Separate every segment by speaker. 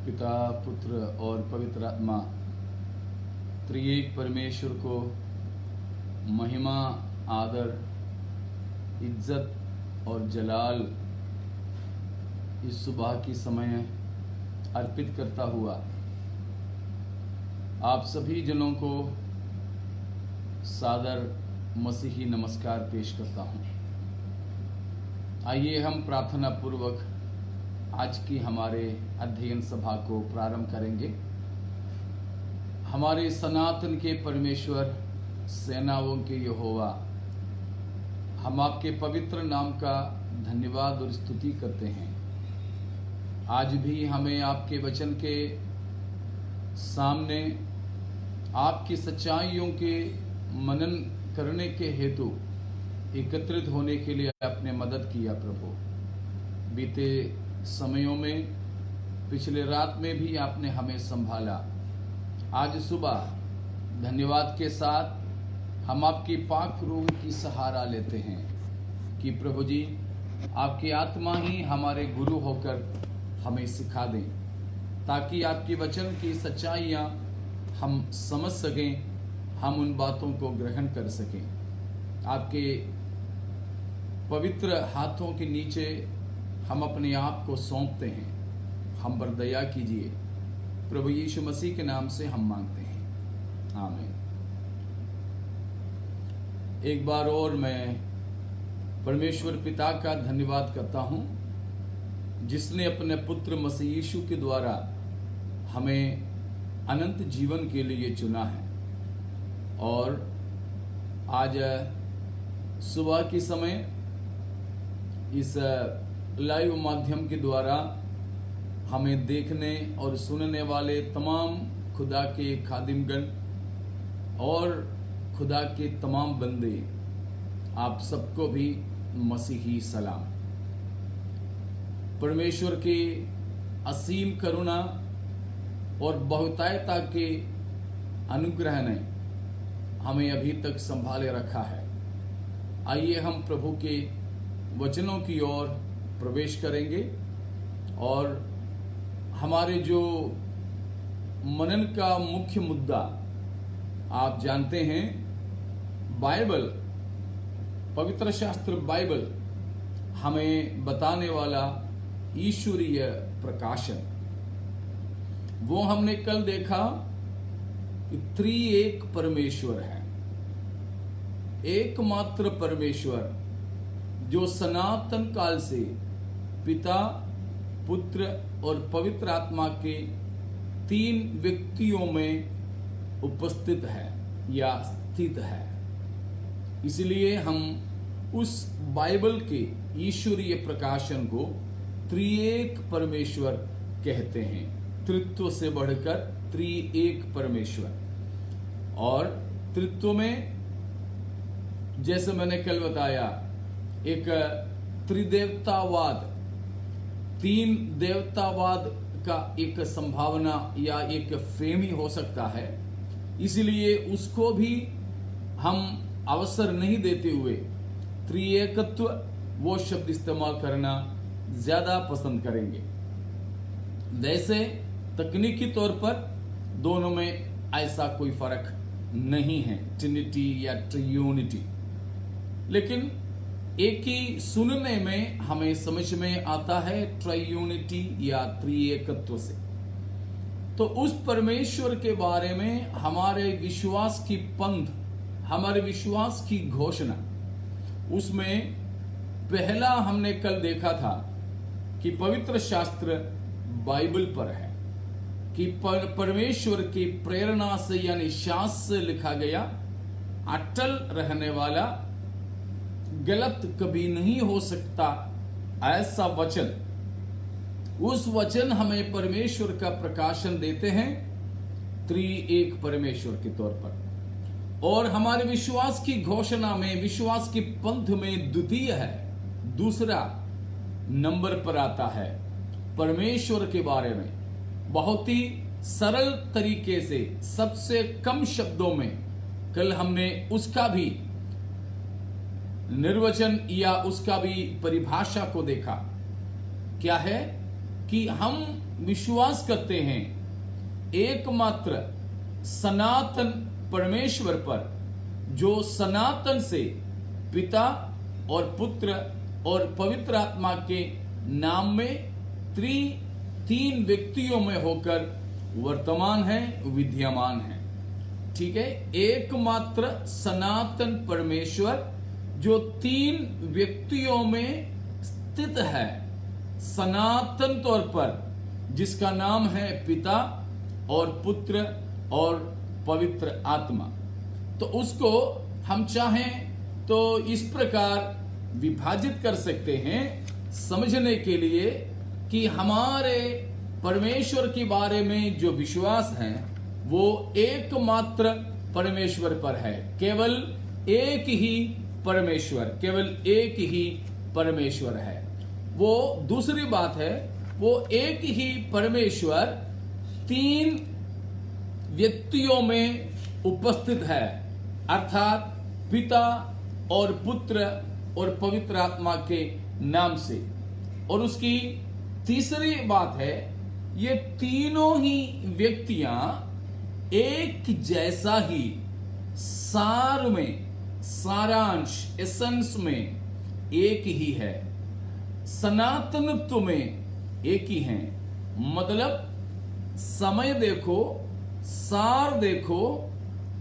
Speaker 1: पिता, पुत्र और पवित्र आत्मा त्रिएक परमेश्वर को महिमा, आदर, इज्जत और जलाल इस सुबह की समय अर्पित करता हुआ आप सभी जनों को सादर मसीही नमस्कार पेश करता हूँ। आइए हम प्रार्थना पूर्वक आज की हमारे अध्ययन सभा को प्रारंभ करेंगे। हमारे सनातन के परमेश्वर, सेनाओं के यहोवा, हम आपके पवित्र नाम का धन्यवाद और स्तुति करते हैं। आज भी हमें आपके वचन के सामने आपकी सच्चाइयों के मनन करने के हेतु एकत्रित होने के लिए आपने मदद किया प्रभु। बीते समयों में, पिछले रात में भी आपने हमें संभाला। आज सुबह धन्यवाद के साथ हम आपकी पाक रूह की सहारा लेते हैं कि प्रभु जी, आपकी आत्मा ही हमारे गुरु होकर हमें सिखा दें, ताकि आपकी वचन की सच्चाइयाँ हम समझ सकें, हम उन बातों को ग्रहण कर सकें। आपके पवित्र हाथों के नीचे हम अपने आप को सौंपते हैं। हम पर दया कीजिए, प्रभु यीशु मसीह के नाम से हम मांगते हैं, आमीन। एक बार और मैं परमेश्वर पिता का धन्यवाद करता हूं, जिसने अपने पुत्र मसीह यीशु के द्वारा हमें अनंत जीवन के लिए चुना है। और आज सुबह के समय इस लाइव माध्यम के द्वारा हमें देखने और सुनने वाले तमाम खुदा के खादिमगण और खुदा के तमाम बंदे, आप सबको भी मसीही सलाम। परमेश्वर के असीम करुणा और बहुतायता के अनुग्रह ने हमें अभी तक संभाले रखा है। आइए हम प्रभु के वचनों की ओर प्रवेश करेंगे और हमारे जो मनन का मुख्य मुद्दा आप जानते हैं, बाइबल, पवित्र शास्त्र बाइबल हमें बताने वाला ईश्वरीय प्रकाशन। वो हमने कल देखा कि त्रिएक परमेश्वर है, एकमात्र परमेश्वर जो सनातन काल से पिता, पुत्र और पवित्र आत्मा के तीन व्यक्तियों में उपस्थित है या स्थित है। इसलिए हम उस बाइबल के ईश्वरीय प्रकाशन को त्रिएक परमेश्वर कहते हैं। त्रित्व से बढ़कर त्रिएक परमेश्वर। और त्रित्व में, जैसे मैंने कल बताया, एक त्रिदेवतावाद, तीन देवतावाद का एक संभावना या एक फ्रेम ही हो सकता है। इसलिए उसको भी हम अवसर नहीं देते हुए त्रिएकत्व वो शब्द इस्तेमाल करना ज्यादा पसंद करेंगे। वैसे तकनीकी तौर पर दोनों में ऐसा कोई फर्क नहीं है, ट्रिनिटी या ट्रियूनिटी, लेकिन एक ही सुनने में हमें समझ में आता है ट्रायूनिटी या त्रिएकत्व से। तो उस परमेश्वर के बारे में हमारे विश्वास की पंथ, हमारे विश्वास की घोषणा, उसमें पहला हमने कल देखा था कि पवित्र शास्त्र बाइबल पर है, कि परमेश्वर की प्रेरणा से यानी शास्त्र से लिखा गया, अटल रहने वाला, गलत कभी नहीं हो सकता ऐसा वचन। उस वचन हमें परमेश्वर का प्रकाशन देते हैं त्रिएक परमेश्वर के तौर पर। और हमारे विश्वास की घोषणा में, विश्वास की पंथ में द्वितीय है, दूसरा नंबर पर आता है परमेश्वर के बारे में बहुत ही सरल तरीके से, सबसे कम शब्दों में कल हमने उसका भी निर्वचन या उसका भी परिभाषा को देखा। क्या है? कि हम विश्वास करते हैं एकमात्र सनातन परमेश्वर पर, जो सनातन से पिता और पुत्र और पवित्र आत्मा के नाम में तीन व्यक्तियों में होकर वर्तमान है, विद्यमान है। ठीक है, एकमात्र सनातन परमेश्वर जो तीन व्यक्तियों में स्थित है सनातन तौर पर, जिसका नाम है पिता और पुत्र और पवित्र आत्मा। तो उसको हम चाहें तो इस प्रकार विभाजित कर सकते हैं समझने के लिए कि हमारे परमेश्वर के बारे में जो विश्वास है वो एकमात्र परमेश्वर पर है। केवल एक ही परमेश्वर, केवल एक ही परमेश्वर है। वो दूसरी बात है, वो एक ही परमेश्वर तीन व्यक्तियों में उपस्थित है, अर्थात पिता और पुत्र और पवित्र आत्मा के नाम से। और उसकी तीसरी बात है, ये तीनों ही व्यक्तियां एक जैसा ही सार में, सारांश, एसेंस में एक ही है, सनातनत्व में एक ही हैं। मतलब समय देखो, सार देखो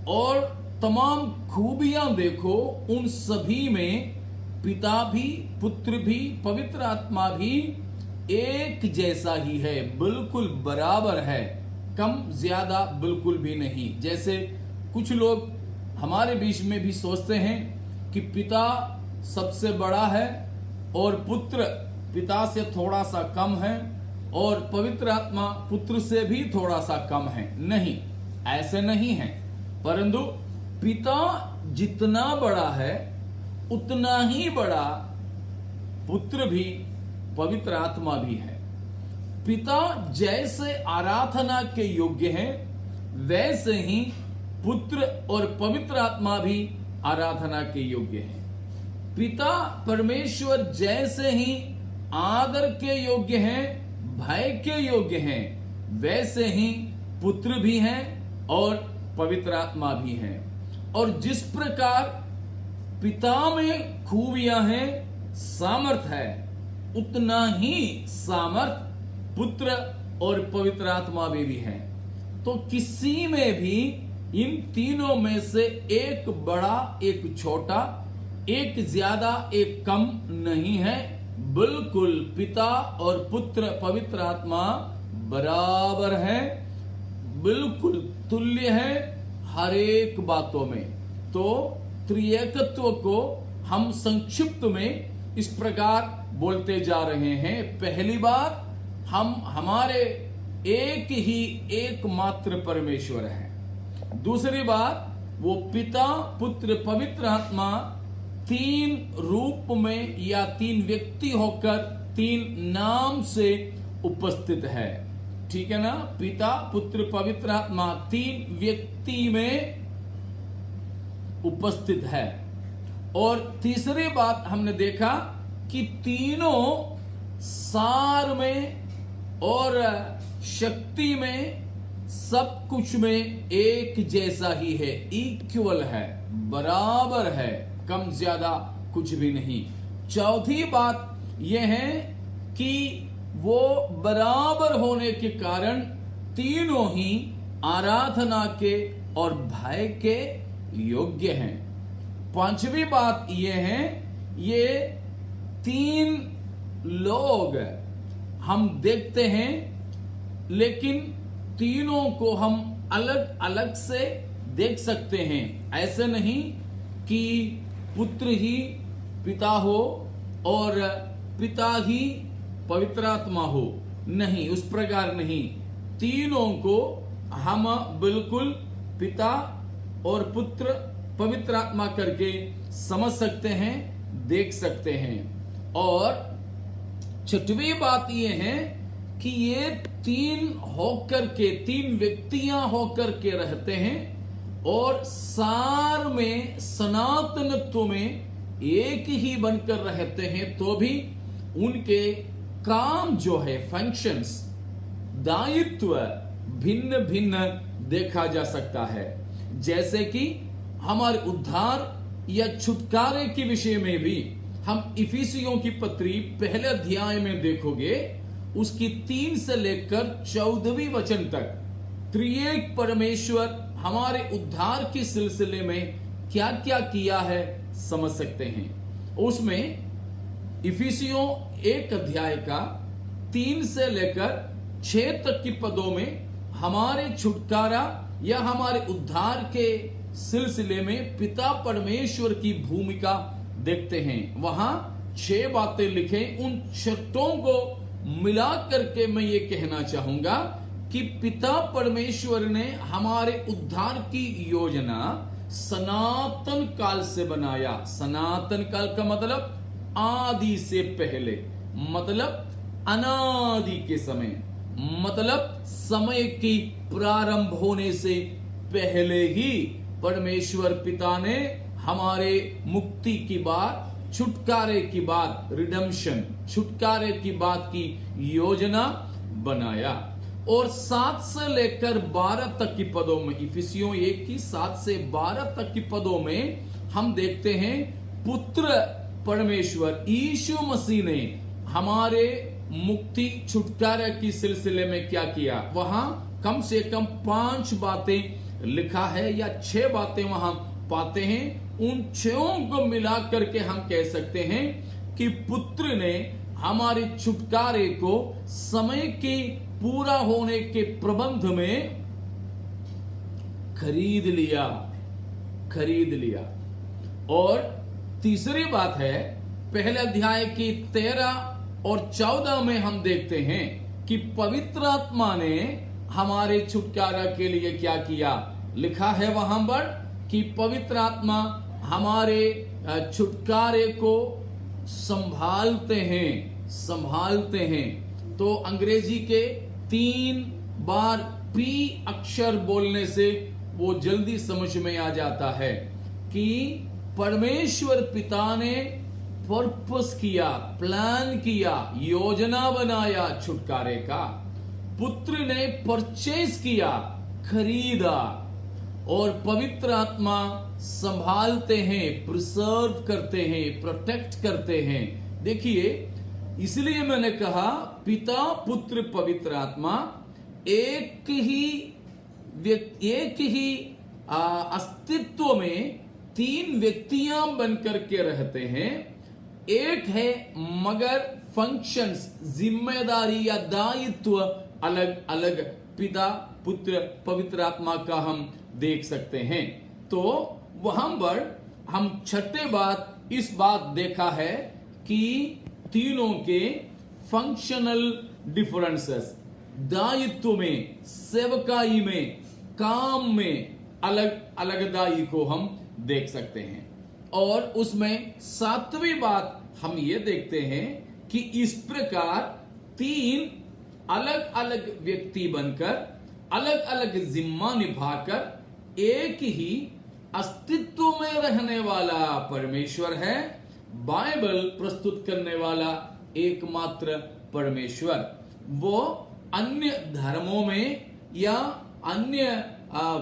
Speaker 1: और तमाम खूबियां देखो, उन सभी में पिता भी, पुत्र भी, पवित्र आत्मा भी एक जैसा ही है, बिल्कुल बराबर है, कम ज्यादा बिल्कुल भी नहीं। जैसे कुछ लोग हमारे बीच में भी सोचते हैं कि पिता सबसे बड़ा है और पुत्र पिता से थोड़ा सा कम है और पवित्र आत्मा पुत्र से भी थोड़ा सा कम है। नहीं, ऐसे नहीं है, परंतु पिता जितना बड़ा है उतना ही बड़ा पुत्र भी, पवित्र आत्मा भी है। पिता जैसे आराधना के योग्य हैं, वैसे ही पुत्र और पवित्र आत्मा भी आराधना के योग्य हैं। पिता परमेश्वर जैसे ही आदर के योग्य हैं, भय के योग्य हैं, वैसे ही पुत्र भी हैं और पवित्र आत्मा भी हैं। और जिस प्रकार पिता में खूबियां हैं, सामर्थ है, उतना ही सामर्थ पुत्र और पवित्र आत्मा में भी है। तो किसी में भी इन तीनों में से एक बड़ा, एक छोटा, एक ज्यादा, एक कम नहीं है। बिल्कुल पिता और पुत्र पवित्र आत्मा बराबर है, बिल्कुल तुल्य है हर एक बातों में। तो त्रिएकत्व को हम संक्षिप्त में इस प्रकार बोलते जा रहे हैं। पहली बात, हम हमारे एक ही एकमात्र परमेश्वर है। दूसरी बात, वो पिता, पुत्र, पवित्र आत्मा तीन रूप में या तीन व्यक्ति होकर तीन नाम से उपस्थित है। ठीक है ना, पिता, पुत्र, पवित्र आत्मा तीन व्यक्ति में उपस्थित है। और तीसरी बात हमने देखा कि तीनों सार में और शक्ति में, सब कुछ में एक जैसा ही है, इक्वल है, बराबर है, कम ज्यादा कुछ भी नहीं। चौथी बात यह है कि वो बराबर होने के कारण तीनों ही आराधना के और भय के योग्य हैं। पांचवी बात यह है, ये तीन लोग हम देखते हैं, लेकिन तीनों को हम अलग अलग से देख सकते हैं। ऐसे नहीं कि पुत्र ही पिता हो और पिता ही पवित्र आत्मा हो, नहीं, उस प्रकार नहीं। तीनों को हम बिल्कुल पिता और पुत्र पवित्र आत्मा करके समझ सकते हैं, देख सकते हैं। और छठवीं बात यह है कि ये तीन होकर के, तीन व्यक्तियां होकर के रहते हैं और सार में, सनातनत्व में एक ही बनकर रहते हैं। तो भी उनके काम जो है, फंक्शंस, दायित्व भिन्न भिन्न देखा जा सकता है। जैसे कि हमारे उद्धार या छुटकारे के विषय में भी हम इफिसियों की पत्री पहले अध्याय में देखोगे, उसकी 3 से लेकर 14वीं वचन तक त्रिएक परमेश्वर हमारे उद्धार के सिलसिले में क्या क्या किया है समझ सकते हैं। उसमें इफिसियों 1 अध्याय का 3 से लेकर 6 तक की पदों में हमारे छुटकारा या हमारे उद्धार के सिलसिले में पिता परमेश्वर की भूमिका देखते हैं। वहां 6 बातें लिखें। उन छठों को मिला करके मैं ये कहना चाहूंगा कि पिता परमेश्वर ने हमारे उद्धार की योजना सनातन काल से बनाया। सनातन काल का मतलब आदि से पहले, मतलब अनादि के समय, मतलब समय की प्रारंभ होने से पहले ही परमेश्वर पिता ने हमारे मुक्ति की बात, छुटकारे की बात, रिडेम्पशन, छुटकारे की बात की योजना बनाया। और 7 से लेकर 12 तक की पदों में, इफिसियों 1 की 7 से 12 तक की पदों में हम देखते हैं पुत्र परमेश्वर यीशु मसीह ने हमारे मुक्ति छुटकारे की सिलसिले में क्या किया। वहां कम से कम 5 बातें लिखा है या 6 बातें वहां पाते हैं। उन 6 को मिला करके हम कह सकते हैं कि पुत्र ने हमारे छुटकारे को समय के पूरा होने के प्रबंध में खरीद लिया। और तीसरी बात है, पहले अध्याय की 13 और 14 में हम देखते हैं कि पवित्र आत्मा ने हमारे छुटकारा के लिए क्या किया। लिखा है वहां पर कि पवित्र आत्मा हमारे छुटकारे को संभालते हैं। तो अंग्रेजी के 3 बार पी अक्षर बोलने से वो जल्दी समझ में आ जाता है कि परमेश्वर पिता ने पर्पस किया, प्लान किया, योजना बनाया छुटकारे का। पुत्र ने परचेज किया, खरीदा, और पवित्र आत्मा संभालते हैं, प्रिजर्व करते हैं, प्रोटेक्ट करते हैं। देखिए, इसलिए मैंने कहा पिता, पुत्र, पवित्र आत्मा एक ही अस्तित्व में 3 व्यक्तियां बनकर के रहते हैं। एक है, मगर फंक्शंस, जिम्मेदारी या दायित्व अलग अलग पिता, पुत्र, पवित्र आत्मा का हम देख सकते हैं। तो वहां पर हम छठे बात इस बात देखा है कि तीनों के फंक्शनल डिफरेंसेस, दायित्व में, सेवकाई में, काम में अलग अलग दायी को हम देख सकते हैं। और उसमें 7वीं बात हम ये देखते हैं कि इस प्रकार 3 अलग अलग व्यक्ति बनकर, अलग अलग जिम्मा निभाकर एक ही अस्तित्व में रहने वाला परमेश्वर है, बाइबल प्रस्तुत करने वाला एकमात्र परमेश्वर। वो अन्य धर्मों में या अन्य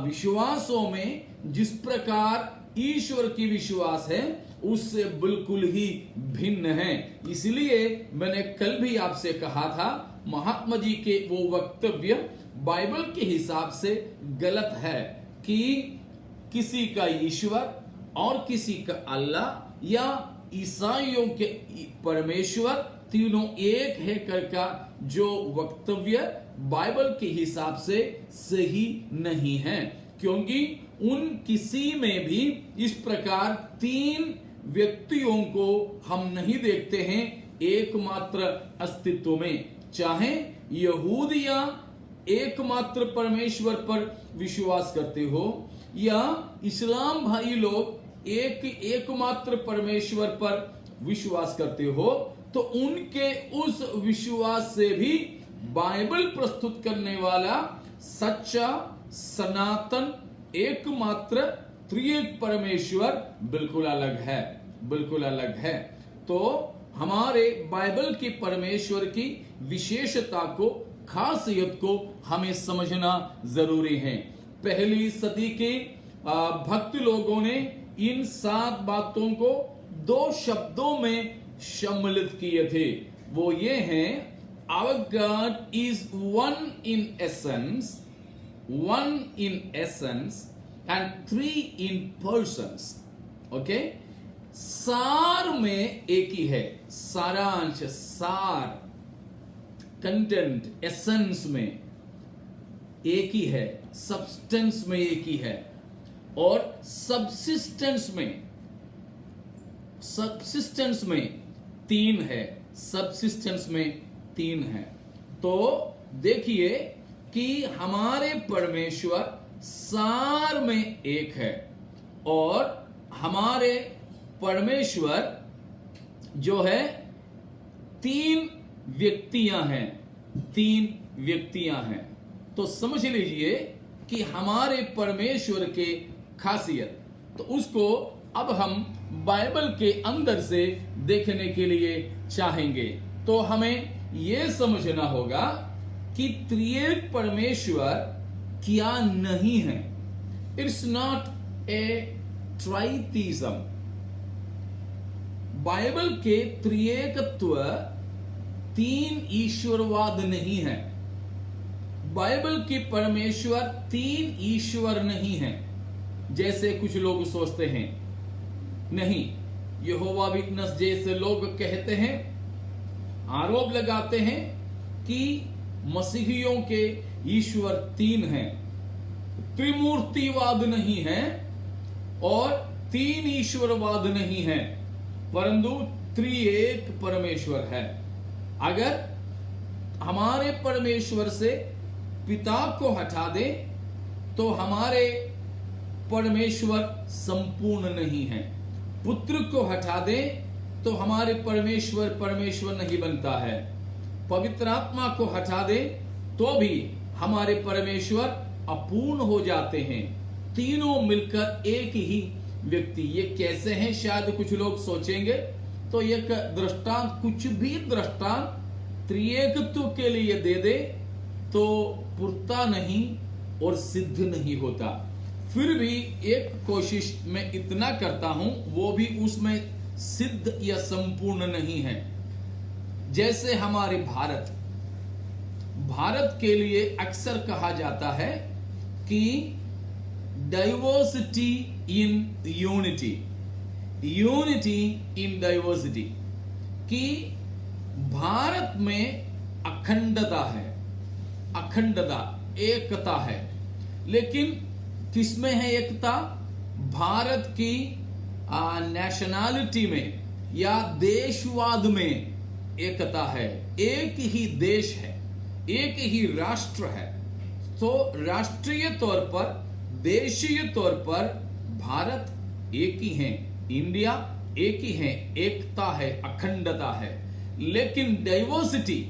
Speaker 1: विश्वासों में जिस प्रकार ईश्वर की विश्वास है उससे बिल्कुल ही भिन्न है। इसलिए मैंने कल भी आपसे कहा था, महात्मा जी के वो वक्तव्य बाइबल के हिसाब से गलत है कि किसी का ईश्वर और किसी का अल्लाह या ईसाइयों के परमेश्वर तीनों एक है करका जो वक्तव्य बाइबल के हिसाब से सही नहीं है, क्योंकि उन किसी में भी इस प्रकार 3 व्यक्तियों को हम नहीं देखते हैं एकमात्र अस्तित्व में। चाहे यहूदिया एकमात्र परमेश्वर पर विश्वास करते हो या इस्लाम भाई लोग एकमात्र परमेश्वर पर विश्वास करते हो, तो उनके उस विश्वास से भी बाइबल प्रस्तुत करने वाला सच्चा, सनातन, एकमात्र त्रिएक परमेश्वर बिल्कुल अलग है। तो हमारे बाइबल के परमेश्वर की विशेषता को, खासियत को हमें समझना जरूरी है। पहली सदी के भक्त लोगों ने इन 7 बातों को 2 शब्दों में सम्मिलित किए थे। वो ये हैं, our God is one in essence and 3 in persons. Okay, सार में एक ही है, सारांश, सार, कंटेंट, एसेंस में एक ही है, सब्सटेंस में एक ही है, और सबसिस्टेंस में 3 है, सबसिस्टेंस में 3 है। तो देखिए कि हमारे परमेश्वर सार में एक है, और हमारे परमेश्वर जो है 3 व्यक्तियां हैं। तो समझ लीजिए कि हमारे परमेश्वर के खासियत, तो उसको अब हम बाइबल के अंदर से देखने के लिए चाहेंगे। तो हमें यह समझना होगा कि त्रिएक परमेश्वर क्या नहीं है। It's not a tritheism. Bible के त्रिएकत्व 3 ईश्वरवाद नहीं है। बाइबल के परमेश्वर 3 ईश्वर नहीं है जैसे कुछ लोग सोचते हैं। नहीं, यहोवा विटनेस जैसे लोग कहते हैं, आरोप लगाते हैं कि मसीहियों के ईश्वर 3 हैं। त्रिमूर्तिवाद नहीं है और 3 ईश्वरवाद नहीं है, परंतु त्रिएक परमेश्वर है। अगर हमारे परमेश्वर से पिता को हटा दे तो हमारे परमेश्वर संपूर्ण नहीं है। पुत्र को हटा दे तो हमारे परमेश्वर नहीं बनता है। पवित्र आत्मा को हटा दे तो भी हमारे परमेश्वर अपूर्ण हो जाते हैं। तीनों मिलकर एक ही व्यक्ति। ये कैसे हैं, शायद कुछ लोग सोचेंगे। तो एक दृष्टांत, कुछ भी दृष्टांत त्रिएकत्व के लिए दे दे तो पूर्ता नहीं और सिद्ध नहीं होता। फिर भी एक कोशिश मैं इतना करता हूं, वो भी उसमें सिद्ध या संपूर्ण नहीं है। जैसे हमारे भारत के लिए अक्सर कहा जाता है कि diversity in unity, unity in diversity, कि भारत में अखंडता है, अखंडता, एकता है। लेकिन किसमें है एकता? भारत की नेशनैलिटी में या देशवाद में एकता है। एक ही देश है, एक ही राष्ट्र है। तो राष्ट्रीय तौर पर, देशीय तौर पर भारत एक ही है, इंडिया एक ही है, एकता है, अखंडता है। लेकिन डाइवर्सिटी,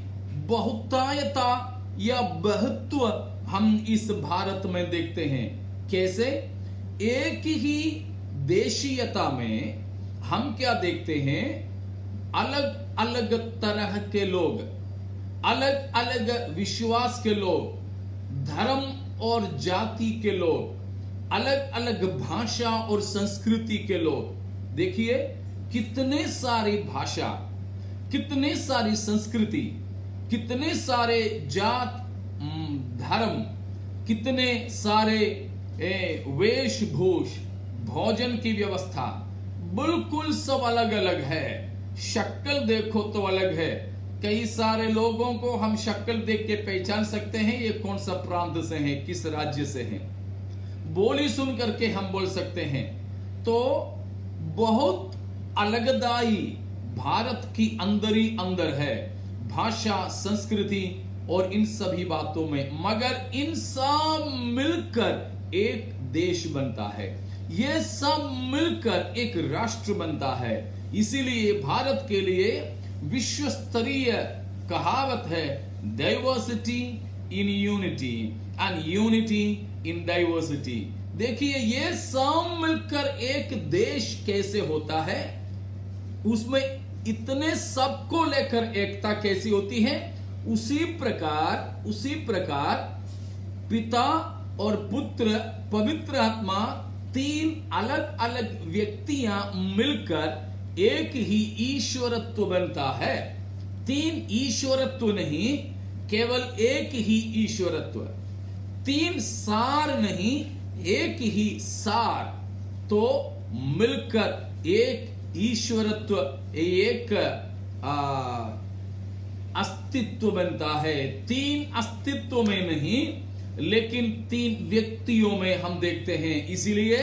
Speaker 1: बहुतायता या बहुत्व हम इस भारत में देखते हैं। कैसे? एक ही देशीयता में हम क्या देखते हैं? अलग अलग तरह के लोग, अलग अलग विश्वास के लोग, धर्म और जाति के लोग, अलग अलग भाषा और संस्कृति के लोग। देखिए कितने सारी भाषा, कितने सारी संस्कृति, कितने सारे जात धर्म, कितने सारे वेशभूष, भोजन की व्यवस्था, बिल्कुल सब अलग अलग है। शक्ल देखो तो अलग है। कई सारे लोगों को हम शक्ल देख के पहचान सकते हैं ये कौन सा प्रांत से हैं, किस राज्य से हैं। बोली सुन करके हम बोल सकते हैं। तो बहुत अलगदाई भारत की अंदर ही अंदर है, भाषा, संस्कृति और इन सभी बातों में। मगर इन सब मिलकर एक देश बनता है, ये सब मिलकर एक राष्ट्र बनता है। इसीलिए भारत के लिए विश्व स्तरीय कहावत है, diversity in unity and unity in diversity. देखिए ये सब मिलकर एक देश कैसे होता है, उसमें इतने सबको लेकर एकता कैसी होती है, उसी प्रकार पिता और पुत्र पवित्र आत्मा तीन अलग अलग व्यक्तियां मिलकर एक ही ईश्वरत्व बनता है। तीन ईश्वरत्व नहीं, केवल एक ही ईश्वरत्व। तीन सार नहीं, एक ही सार। तो मिलकर एक ईश्वरत्व, एक अस्तित्व बनता है। तीन अस्तित्व में नहीं, लेकिन तीन व्यक्तियों में हम देखते हैं। इसीलिए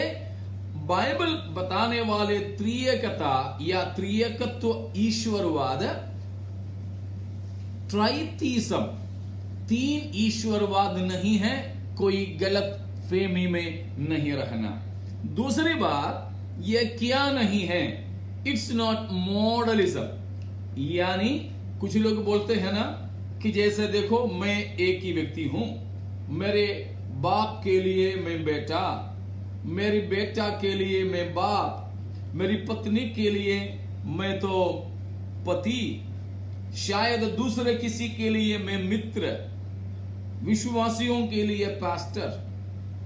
Speaker 1: बाइबल बताने वाले त्रिएकता या त्रिएकत्व ईश्वरवाद, ट्राइथीसम, तीन ईश्वरवाद नहीं है। कोई गलत फहमी में नहीं रहना। दूसरी बात, यह क्या नहीं है, इट्स नॉट मॉडलिज्म। यानी कुछ लोग बोलते हैं ना कि जैसे देखो मैं एक ही व्यक्ति हूं, मेरे बाप के लिए मैं बेटा, मेरी बेटा के लिए मैं बाप, मेरी पत्नी के लिए मैं तो पति, शायद दूसरे किसी के लिए मैं मित्र, विश्वासियों के लिए पास्टर।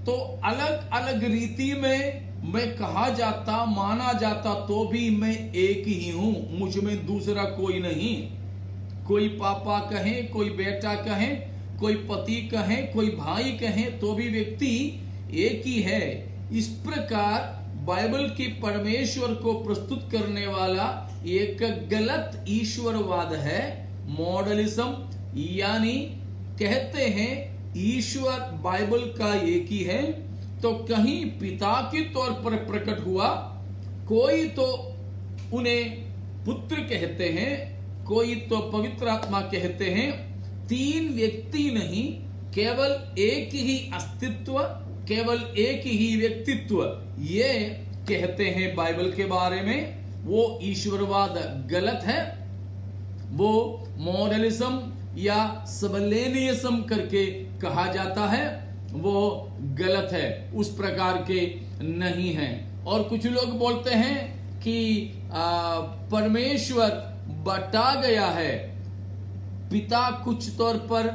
Speaker 1: तो अलग अलग रीति में मैं कहा जाता, माना जाता, तो भी मैं एक ही हूं, मुझ में दूसरा कोई नहीं। कोई पापा कहे, कोई बेटा कहे, कोई पति कहे, कोई भाई कहे, तो भी व्यक्ति एक ही है। इस प्रकार बाइबल की परमेश्वर को प्रस्तुत करने वाला एक गलत ईश्वरवाद है, मॉडलिज्म। यानी कहते हैं ईश्वर बाइबल का एक ही है, तो कहीं पिता के तौर पर प्रकट हुआ, कोई तो उन्हें पुत्र कहते हैं, कोई तो पवित्र आत्मा कहते हैं। तीन व्यक्ति नहीं, केवल एक ही अस्तित्व, केवल एक ही व्यक्तित्व, ये कहते हैं बाइबल के बारे में। वो ईश्वरवाद गलत है, वो मॉडलिज्म या सबलेनियज्म करके कहा जाता है, वो गलत है, उस प्रकार के नहीं है। और कुछ लोग बोलते हैं कि परमेश्वर बटा गया है, पिता कुछ तौर पर,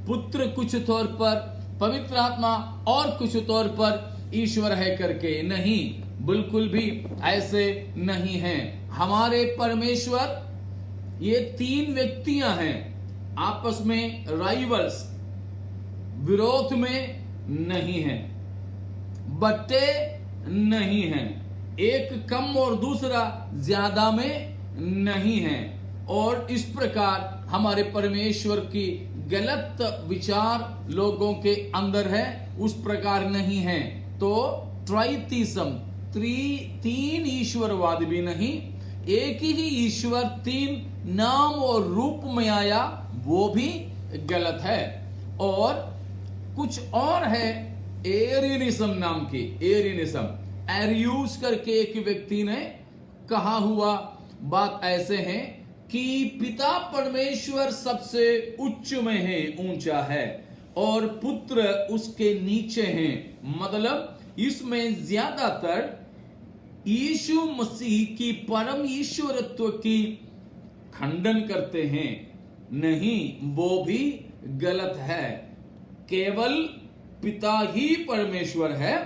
Speaker 1: पुत्र कुछ तौर पर, पवित्र आत्मा और कुछ तौर पर ईश्वर है करके। नहीं, बिल्कुल भी ऐसे नहीं है। हमारे परमेश्वर, ये तीन व्यक्तियां हैं, आपस में राइवल्स, विरोध में नहीं है, बट्टे नहीं है, एक कम और दूसरा ज्यादा में नहीं है। और इस प्रकार हमारे परमेश्वर की गलत विचार लोगों के अंदर है, उस प्रकार नहीं है। तो ट्राइथीसम, तीन ईश्वरवाद भी नहीं, एक ही ईश्वर तीन नाम और रूप में आया, वो भी गलत है। और कुछ और है, एरियनिज्म नाम की, एरियनिज्म, एरियूस करके एक व्यक्ति ने कहा हुआ बात ऐसे है कि पिता परमेश्वर सबसे उच्च में है, ऊंचा है, और पुत्र उसके नीचे हैं। मतलब इसमें ज्यादातर यीशु मसीह की परम ईश्वरत्व की खंडन करते हैं। नहीं, वो भी गलत है। केवल पिता ही परमेश्वर है,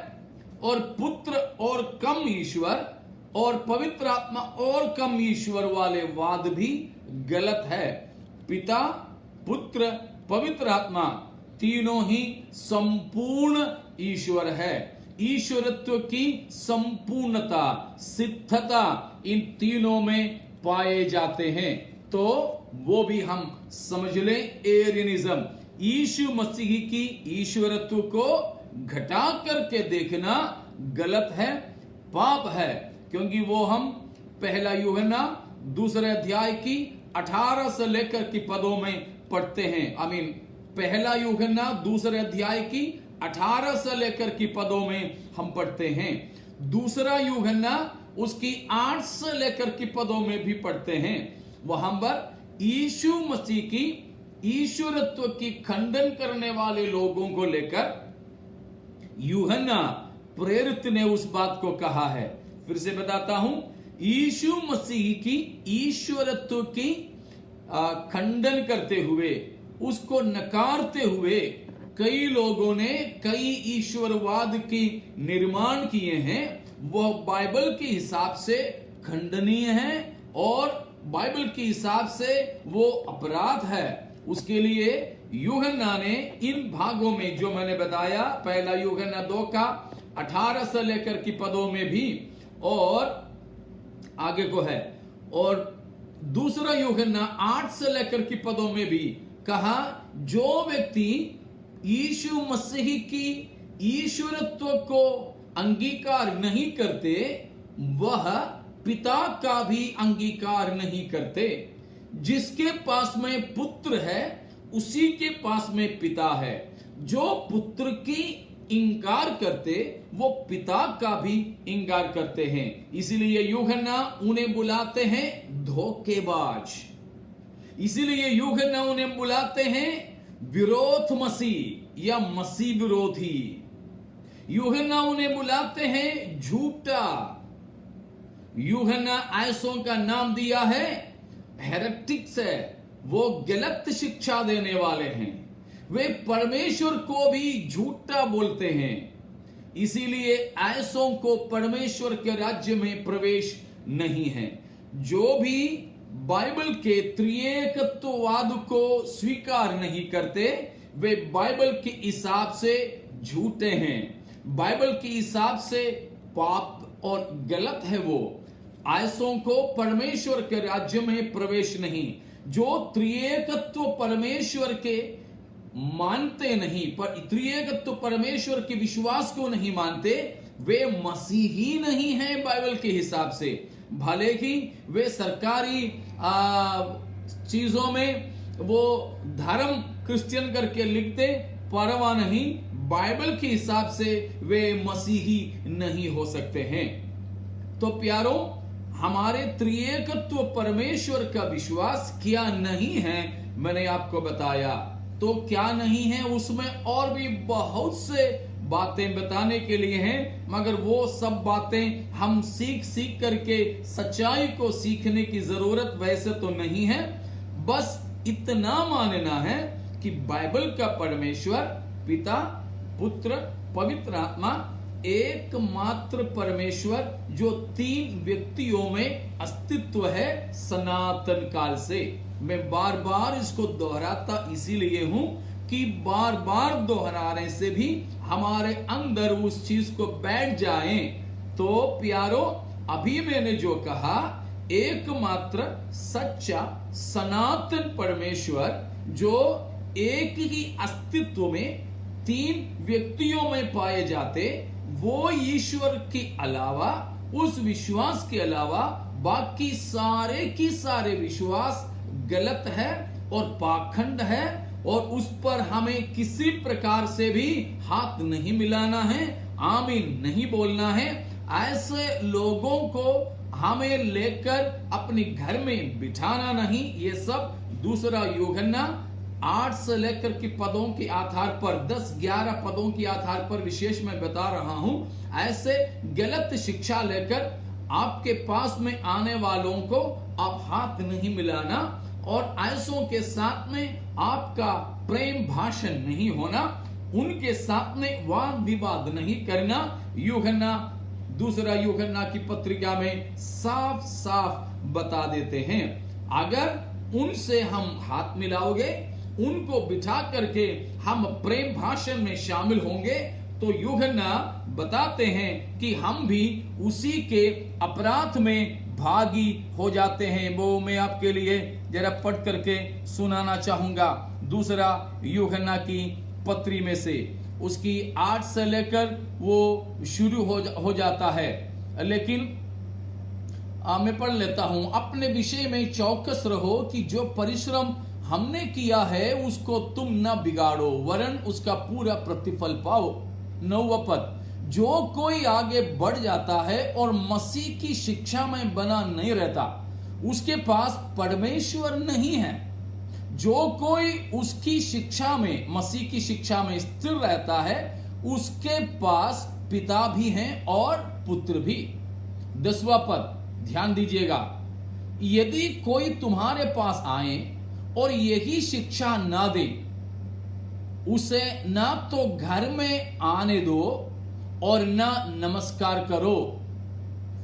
Speaker 1: और पुत्र और कम ईश्वर, और पवित्र आत्मा और कम ईश्वर वाले वाद भी गलत है। पिता, पुत्र, पवित्र आत्मा तीनों ही संपूर्ण ईश्वर है। ईश्वरत्व की संपूर्णता, सिद्धता इन तीनों में पाए जाते हैं। तो वो भी हम समझ लें, एरियनिज्म, यीशु मसीह की ईश्वरत्व को घटा करके देखना गलत है, पाप है। क्योंकि वो हम पहला यूहन्ना 2 अध्याय की 18 से लेकर की पदों में पढ़ते हैं। पहला यूहन्ना 2 अध्याय की 18 से लेकर की पदों में हम पढ़ते हैं। दूसरा यूहन्ना उसकी 8 से लेकर की पदों में भी पढ़ते हैं। वहां पर यीशु मसीह की ईश्वरत्व की खंडन करने वाले लोगों को लेकर यूहन्ना प्रेरित ने उस बात को कहा है। फिर से बताता हूं, यीशु मसीह की ईश्वरत्व की खंडन करते हुए, उसको नकारते हुए कई लोगों ने कई ईश्वरवाद की निर्माण किए हैं। वह बाइबल के हिसाब से खंडनीय है और बाइबल के हिसाब से वो अपराध है। उसके लिए यूहन्ना ने इन भागों में जो मैंने बताया, पहला यूहन्ना 2 का 18 से लेकर की पदों में भी और आगे को है, और दूसरा यूहन्ना 8 से लेकर की पदों में भी कहा, जो व्यक्ति यीशु मसीह की ईश्वरत्व को अंगीकार नहीं करते वह पिता का भी अंगीकार नहीं करते। जिसके पास में पुत्र है उसी के पास में पिता है। जो पुत्र की इंकार करते वो पिता का भी इंकार करते हैं। इसीलिए यूहन्ना उन्हें बुलाते हैं धोखेबाज, इसीलिए यूहन्ना उन्हें बुलाते हैं विरोध मसीह या मसीह विरोधी। यूहन्ना उन्हें बुलाते हैं झूठा। यूहन्ना ऐसों का नाम दिया है हेरेटिक्स है, वो गलत शिक्षा देने वाले हैं। वे परमेश्वर को भी झूठा बोलते हैं। इसीलिए ऐसों को परमेश्वर के राज्य में प्रवेश नहीं है। जो भी बाइबल के त्रिएकत्ववाद को स्वीकार नहीं करते वे बाइबल के हिसाब से झूठे हैं, बाइबल के हिसाब से पाप और गलत है। वो ऐसों को परमेश्वर के राज्य में प्रवेश नहीं। जो त्रिएकत्व परमेश्वर के मानते नहीं, पर त्रिएकत्व परमेश्वर के विश्वास को नहीं मानते, वे मसीही नहीं हैं बाइबल के हिसाब से। भले ही वे सरकारी चीजों में वो धर्म क्रिश्चियन करके लिखते, परवाह नहीं, बाइबल के हिसाब से वे मसीही नहीं हो सकते हैं। तो प्यारों, हमारे त्रिएकत्व परमेश्वर का विश्वास क्या नहीं है मैंने आपको बताया। तो क्या नहीं है उसमें और भी बहुत से बातें बताने के लिए हैं, मगर वो सब बातें हम सीख सीख करके सच्चाई को सीखने की जरूरत वैसे तो नहीं है। बस इतना मानना है कि बाइबल का परमेश्वर पिता, पुत्र, पवित्र आत्मा एकमात्र परमेश्वर जो तीन व्यक्तियों में अस्तित्व है सनातन काल से। मैं बार बार इसको दोहराता इसीलिए हूं कि बार बार दोहराने से भी हमारे अंदर उस चीज को बैठ जाए। तो प्यारो, अभी मैंने जो कहा, एकमात्र सच्चा सनातन परमेश्वर जो एक ही अस्तित्व में तीन व्यक्तियों में पाए जाते, वो ईश्वर के अलावा, उस विश्वास के अलावा बाकी सारे की सारे विश्वास गलत है और पाखंड है, और उस पर हमें किसी प्रकार से भी हाथ नहीं मिलाना है, आमीन नहीं बोलना है। ऐसे लोगों को हमें लेकर अपने घर में बिठाना नहीं। ये सब दूसरा यूहन्ना 8 से लेकर के पदों के आधार पर 10-11 पदों के आधार पर विशेष मैं बता रहा हूं। ऐसे गलत शिक्षा लेकर आपके पास में आने वालों को आप हाथ नहीं मिलाना, और ऐसों के साथ में आपका प्रेम भाषण नहीं होना, उनके साथ में वाद विवाद नहीं करना। यूहन्ना दूसरा यूहन्ना की पत्रिका में साफ साफ बता देते हैं। अगर उनसे हम हाथ मिलाओगे, उनको बिठा करके हम प्रेम भाषण में शामिल होंगे, तो यूहन्ना बताते हैं कि हम भी उसी के अपराध में भागी हो जाते हैं। वो मैं आपके लिए जरा पढ़ करके सुनाना चाहूंगा। दूसरा यूहन्ना की पत्री में से उसकी 8 से लेकर वो शुरू हो जाता है, लेकिन मैं पढ़ लेता हूं। अपने विषय में चौकस रहो कि जो परिश्रम हमने किया है उसको तुम न बिगाड़ो, वरन उसका पूरा प्रतिफल पाओ। 9वां पद, जो कोई आगे बढ़ जाता है और मसीह की शिक्षा में बना नहीं रहता, उसके पास परमेश्वर नहीं है। जो कोई उसकी शिक्षा में, मसीह की शिक्षा में स्थिर रहता है, उसके पास पिता भी हैं और पुत्र भी। 10वां पद, ध्यान दीजिएगा, यदि कोई तुम्हारे पास आए और यही शिक्षा ना दे, उसे ना तो घर में आने दो और ना नमस्कार करो।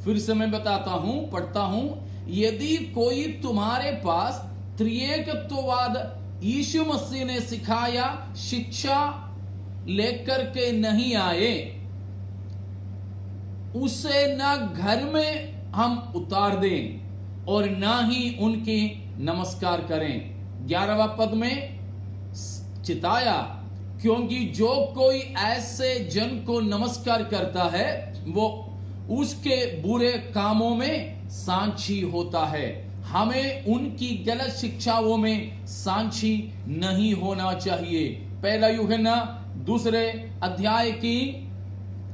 Speaker 1: फिर से मैं बताता हूं, पढ़ता हूं, यदि कोई तुम्हारे पास त्रिएकत्ववाद यीशु मसीह ने सिखाया शिक्षा लेकर के नहीं आए, उसे ना घर में हम उतार दें और ना ही उनकी नमस्कार करें। 11वां पद में चिताया, क्योंकि जो कोई ऐसे जन को नमस्कार करता है वो उसके बुरे कामों में सांची होता है। हमें उनकी गलत शिक्षाओं में सांची नहीं होना चाहिए। पहला यूहन्ना 2 अध्याय की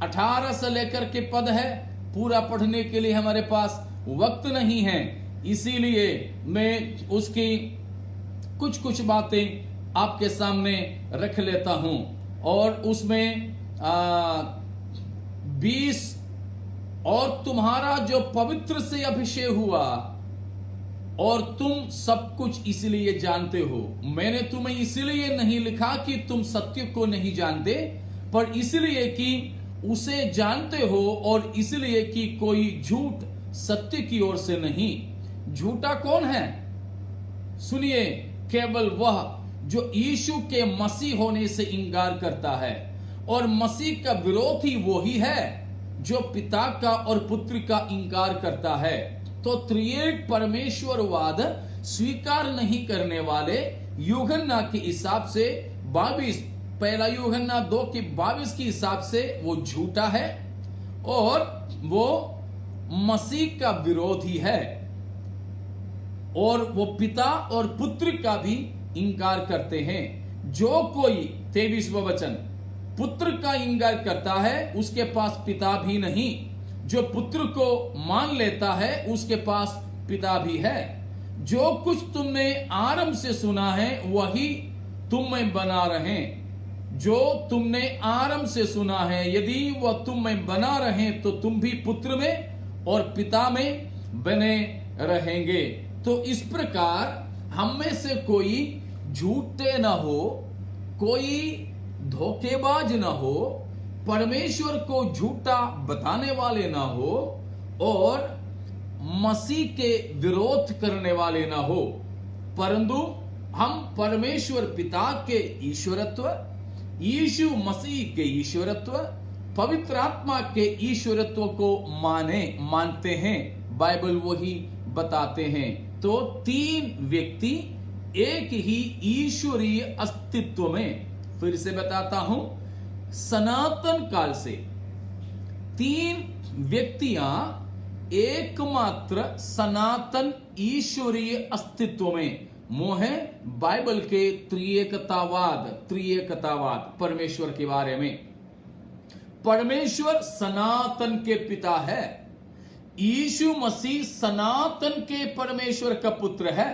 Speaker 1: 18 से लेकर के पद है, पूरा पढ़ने के लिए हमारे पास वक्त नहीं है, इसीलिए मैं उसकी कुछ बातें आपके सामने रख लेता हूं। और उसमें 20, और तुम्हारा जो पवित्र से अभिषेक हुआ और तुम सब कुछ इसलिए जानते हो। मैंने तुम्हें इसलिए नहीं लिखा कि तुम सत्य को नहीं जानते, पर इसलिए कि उसे जानते हो और इसलिए कि कोई झूठ सत्य की ओर से नहीं। झूठा कौन है? सुनिए, केवल वह जो यीशु के मसीह होने से इंकार करता है, और मसीह का विरोधी वो ही है जो पिता का और पुत्र का इंकार करता है। तो त्रिएक परमेश्वरवाद स्वीकार नहीं करने वाले यूहन्ना के हिसाब से 22, पहला यूहन्ना 2 की 22 के हिसाब से वो झूठा है और वो मसीह का विरोधी है, और वो पिता और पुत्र का भी इंकार करते हैं। जो कोई 23वां वचन पुत्र का इंकार करता है उसके पास पिता भी नहीं, जो पुत्र को मान लेता है उसके पास पिता भी है। जो कुछ तुमने आरंभ से सुना है वही तुम में बना रहे। जो तुमने आरंभ से सुना है यदि वह तुम में बना रहे तो तुम भी पुत्र में और पिता में बने रहेंगे। तो इस प्रकार हम में से कोई झूठे ना हो, कोई धोखेबाज ना हो, परमेश्वर को झूठा बताने वाले ना हो और मसीह के विरोध करने वाले ना हो, परंतु हम परमेश्वर पिता के ईश्वरत्व, यीशु मसीह के ईश्वरत्व, पवित्र आत्मा के ईश्वरत्व को मानते हैं। बाइबल वही बताते हैं। तो 3 व्यक्ति एक ही ईश्वरीय अस्तित्व में, फिर से बताता हूं, सनातन काल से 3 व्यक्तियां एकमात्र सनातन ईश्वरीय अस्तित्व में। मोह है बाइबल के त्रिएकतावाद परमेश्वर के बारे में। परमेश्वर सनातन के पिता है, यीशु मसीह सनातन के परमेश्वर का पुत्र है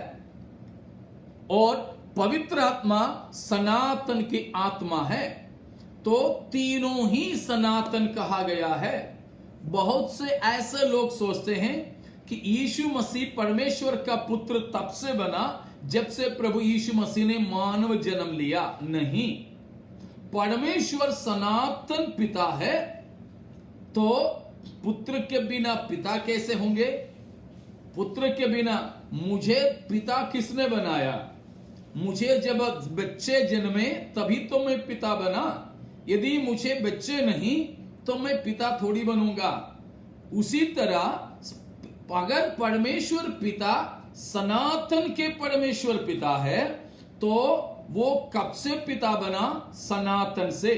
Speaker 1: और पवित्र आत्मा सनातन की आत्मा है। तो तीनों ही सनातन कहा गया है। बहुत से ऐसे लोग सोचते हैं कि यीशु मसीह परमेश्वर का पुत्र तब से बना जब से प्रभु यीशु मसीह ने मानव जन्म लिया। नहीं, परमेश्वर सनातन पिता है, तो पुत्र के बिना पिता कैसे होंगे? पुत्र के बिना मुझे पिता किसने बनाया? मुझे जब बच्चे जन्मे तभी तो मैं पिता बना। यदि मुझे बच्चे नहीं तो मैं पिता थोड़ी बनूंगा। उसी तरह अगर परमेश्वर पिता सनातन के परमेश्वर पिता है तो वो कब से पिता बना? सनातन से।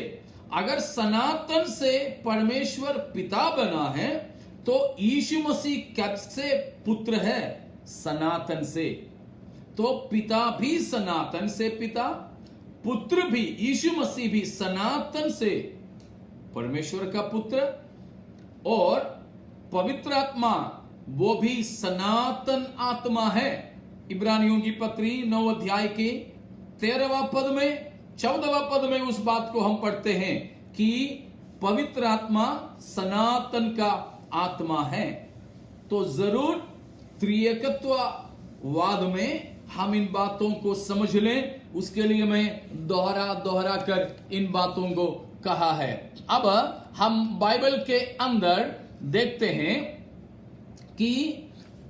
Speaker 1: अगर सनातन से परमेश्वर पिता बना है तो यीशु मसीह कब से पुत्र है? सनातन से। तो पिता भी सनातन से पिता, पुत्र भी यीशु मसीह भी सनातन से परमेश्वर का पुत्र, और पवित्र आत्मा वो भी सनातन आत्मा है। इब्रानियों की पत्री 9 अध्याय के 13वां पद में 14वां पद में उस बात को हम पढ़ते हैं कि पवित्र आत्मा सनातन का आत्मा है। तो जरूर त्रिएकत्ववाद में हम इन बातों को समझ लें, उसके लिए मैं दोहरा कर इन बातों को कहा है। अब हम बाइबल के अंदर देखते हैं कि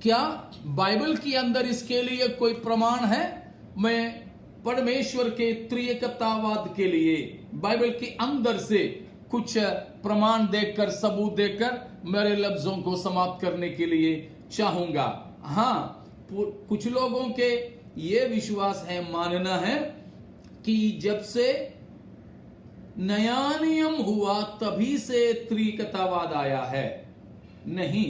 Speaker 1: क्या बाइबल के अंदर इसके लिए कोई प्रमाण है। मैं परमेश्वर के त्रिएकतावाद के लिए बाइबल के अंदर से कुछ प्रमाण देखकर, सबूत देकर मेरे लफ्जों को समाप्त करने के लिए चाहूंगा। हाँ, कुछ लोगों के ये विश्वास है, मानना है कि जब से नया नियम हुआ तभी से त्रिएकतावाद आया है। नहीं,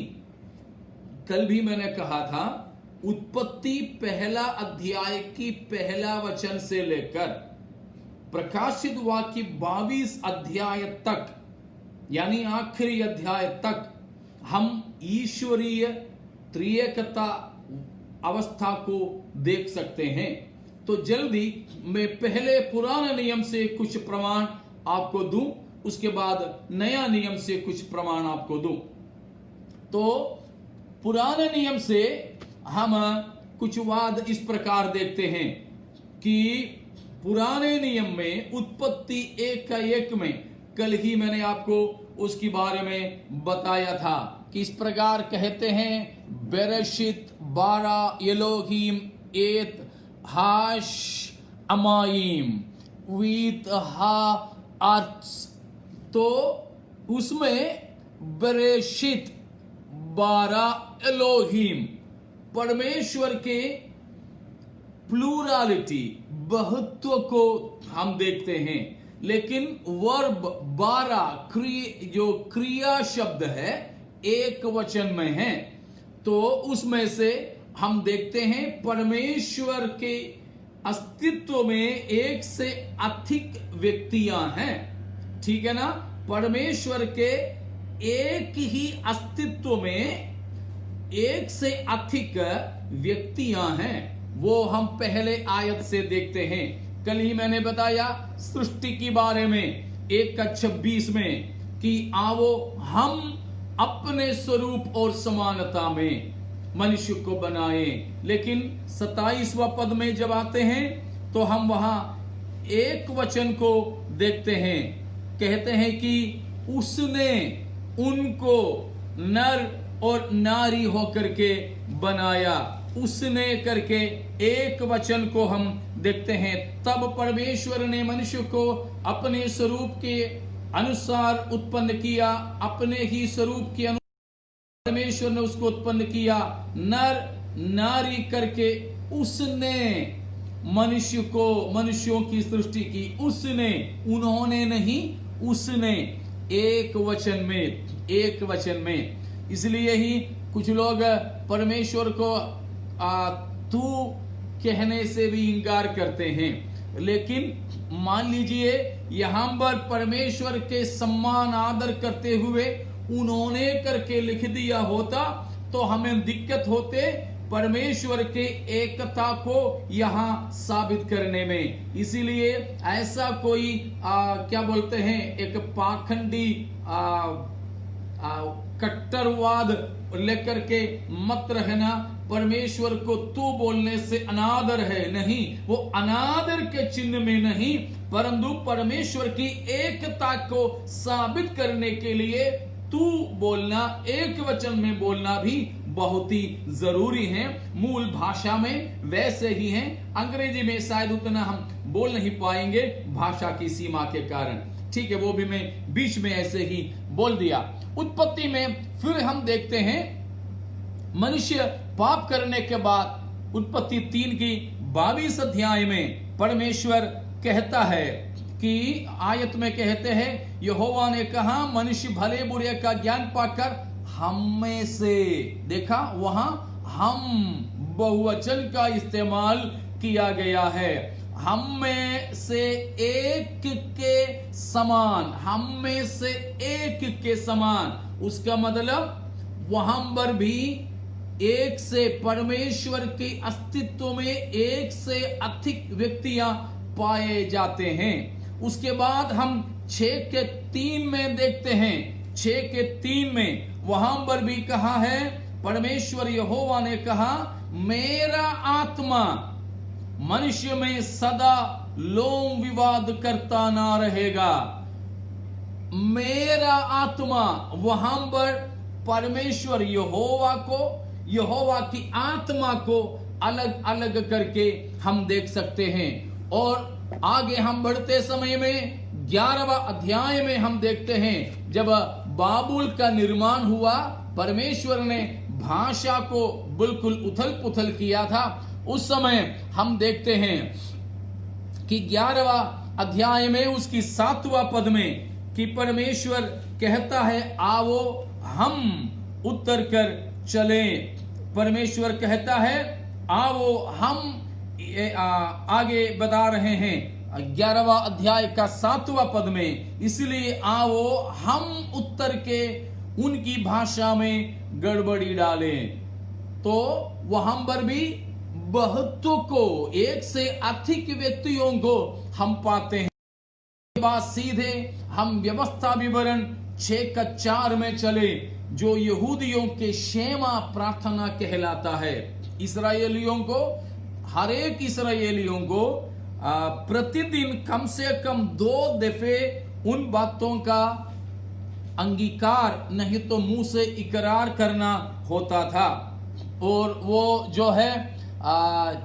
Speaker 1: कल भी मैंने कहा था, उत्पत्ति पहला अध्याय की पहला वचन से लेकर प्रकाशित वाक्य 22 अध्याय तक, यानी आखिरी अध्याय तक, हम ईश्वरीय त्रिएकता अवस्था को देख सकते हैं। तो जल्दी मैं पहले पुराने नियम से कुछ प्रमाण आपको दूं, उसके बाद नया नियम से कुछ प्रमाण आपको दूं। तो पुराने नियम से हम कुछ वाद इस प्रकार देखते हैं कि पुराने नियम में उत्पत्ति 1 में, कल ही मैंने आपको उसके बारे में बताया था कि इस प्रकार कहते हैं, बेरेशित 12 एलोहीम एत हाश अमाइम वीत हा अर्थ। तो उसमें बेरेशित 12 एलोहीम, परमेश्वर के प्लूरालिटी, बहुत्व को हम देखते हैं। लेकिन वर्ब 12 जो क्रिया शब्द है एक वचन में है। तो उसमें से हम देखते हैं परमेश्वर के अस्तित्व में एक से अधिक व्यक्तियां हैं। ठीक है ना, परमेश्वर के एक ही अस्तित्व में एक से अधिक व्यक्तियां हैं। वो हम पहले आयत से देखते हैं। कल ही मैंने बताया सृष्टि के बारे में 1:26 में कि आओ हम अपने स्वरूप और समानता में मनुष्य को बनाएं। लेकिन 27वां पद में जब आते हैं तो हम वहां एक वचन को देखते हैं, कहते हैं कि उसने उनको नर और नारी होकर के बनाया। उसने करके एक वचन को हम देखते हैं। तब परमेश्वर ने मनुष्य को अपने स्वरूप के अनुसार उत्पन्न किया, अपने ही स्वरूप के अनुसार परमेश्वर ने उसको उत्पन्न किया, नर नारी करके उसने मनुष्य को, मनुष्यों की सृष्टि की। उसने, उन्होंने नहीं, उसने, एक वचन में। इसलिए ही कुछ लोग परमेश्वर को तू कहने से भी इंकार करते हैं। लेकिन मान लीजिए यहां पर परमेश्वर के सम्मान आदर करते हुए उन्होंने करके लिख दिया होता तो हमें दिक्कत होते परमेश्वर के एकता को यहां साबित करने में। इसीलिए ऐसा कोई क्या बोलते हैं, एक पाखंडी कट्टरवाद लेकर के मत रहना। परमेश्वर को तू बोलने से अनादर है, नहीं, वो अनादर के चिन्ह में नहीं, परंतु परमेश्वर की एकता को साबित करने के लिए तू बोलना, एक वचन में बोलना भी बहुत ही जरूरी है। मूल भाषा में वैसे ही है, अंग्रेजी में शायद उतना हम बोल नहीं पाएंगे भाषा की सीमा के कारण। ठीक है, वो भी मैं बीच में ऐसे ही बोल दिया। उत्पत्ति में फिर हम देखते हैं मनुष्य पाप करने के बाद उत्पत्ति 3 की 22 अध्याय में परमेश्वर कहता है कि आयत में कहते हैं, यहोवा ने कहा मनुष्य भले बुरे का ज्ञान पाकर हम में से, देखा वहां हम बहुवचन का इस्तेमाल किया गया है, हम में से एक के समान, हम में से एक के समान। उसका मतलब वहां पर भी एक से, परमेश्वर के अस्तित्व में एक से अधिक व्यक्तियां पाए जाते हैं। उसके बाद हम 6:3 में देखते हैं, 6:3 में वहां पर भी कहा है परमेश्वर यहोवा ने कहा, मेरा आत्मा मनुष्य में सदा लोम विवाद करता ना रहेगा। मेरा आत्मा, वहां पर परमेश्वर यहोवा की आत्मा को अलग अलग करके हम देख सकते हैं। और आगे हम बढ़ते समय में 11वां अध्याय में हम देखते हैं, जब बाबुल का निर्माण हुआ, परमेश्वर ने भाषा को बिल्कुल उथल पुथल किया था। उस समय हम देखते हैं कि 11वां अध्याय में उसकी 7वां पद में कि परमेश्वर कहता है, आओ हम उत्तर कर चलें। परमेश्वर कहता है, आओ हम आगे बता रहे हैं 11वां अध्याय का 7वां पद में, इसलिए आओ हम उत्तर के उनकी भाषा में गड़बड़ी डालें। तो वहां पर भी बहुतों को, एक से अधिक व्यक्तियों को हम पाते हैं। बात सीधे हम व्यवस्था विवरण 6:4 में चले, जो यहूदियों के शेमा प्रार्थना कहलाता है। इस्राएलियों को, हर एक इस्राएलियों को प्रतिदिन कम से कम 2 दफे उन बातों का अंगीकार, नहीं तो मुंह से इकरार करना होता था। और वो जो है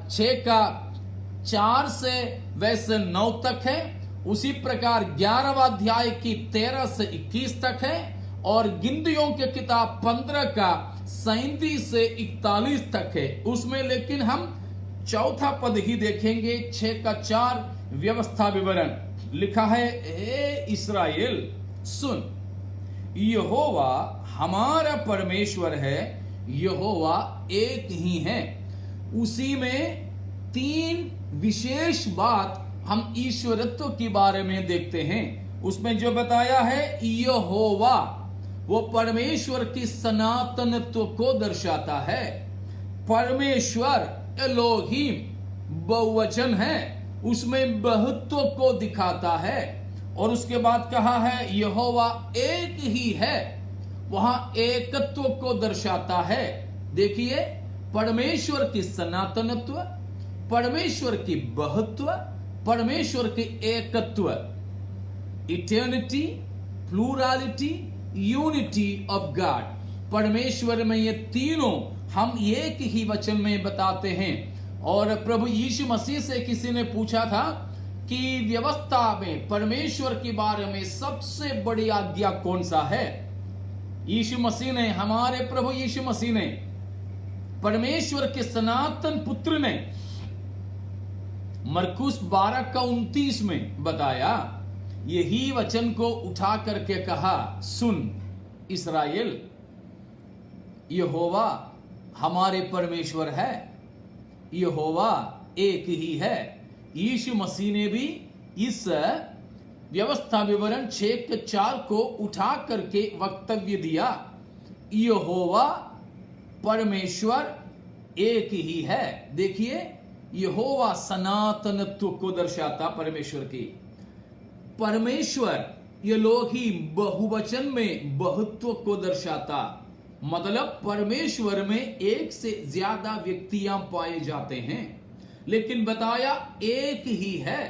Speaker 1: 6:4 से वैसे 9 तक है। उसी प्रकार 11वां अध्याय की 13 से 21 तक है। और गिनतियों के किताब 15 का 37 से 41 तक है। उसमें लेकिन हम चौथा पद ही देखेंगे। 6:4 व्यवस्था विवरण लिखा है, हे इस्राएल सुन, यहोवा हमारा परमेश्वर है, यहोवा एक ही है। उसी में 3 विशेष बात हम ईश्वरत्व के बारे में देखते हैं। उसमें जो बताया है, यहोवा वो परमेश्वर की सनातनत्व को दर्शाता है। परमेश्वर एलोहीम बहुवचन है, उसमें बहुत्व को दिखाता है। और उसके बाद कहा है यहोवा एक ही है, वहां एकत्व को दर्शाता है। देखिए, परमेश्वर की सनातनत्व, परमेश्वर की बहुत्व, परमेश्वर की एकत्व, इटर्निटी, प्लूरालिटी, यूनिटी ऑफ गॉड। परमेश्वर में ये तीनों हम एक ही वचन में बताते हैं। और प्रभु यीशु मसीह से किसी ने पूछा था कि व्यवस्था में परमेश्वर के बारे में सबसे बड़ी आज्ञा कौन सा है? यीशु मसीह ने, हमारे प्रभु यीशु मसीह ने, परमेश्वर के सनातन पुत्र ने मरकुस 12:29 में बताया, यही वचन को उठा करके कहा, सुन इस्राएल, यहोवा हमारे परमेश्वर है, यहोवा एक ही है। यीशु मसीह ने भी इस व्यवस्था विवरण 6:4 को उठा करके वक्तव्य दिया, यहोवा परमेश्वर एक ही है। देखिए, यहोवा सनातनत्व को दर्शाता परमेश्वर की। परमेश्वर एलोहीम बहुवचन में बहुत्व को दर्शाता, मतलब परमेश्वर में एक से ज्यादा व्यक्तियां पाए जाते हैं, लेकिन बताया एक ही है,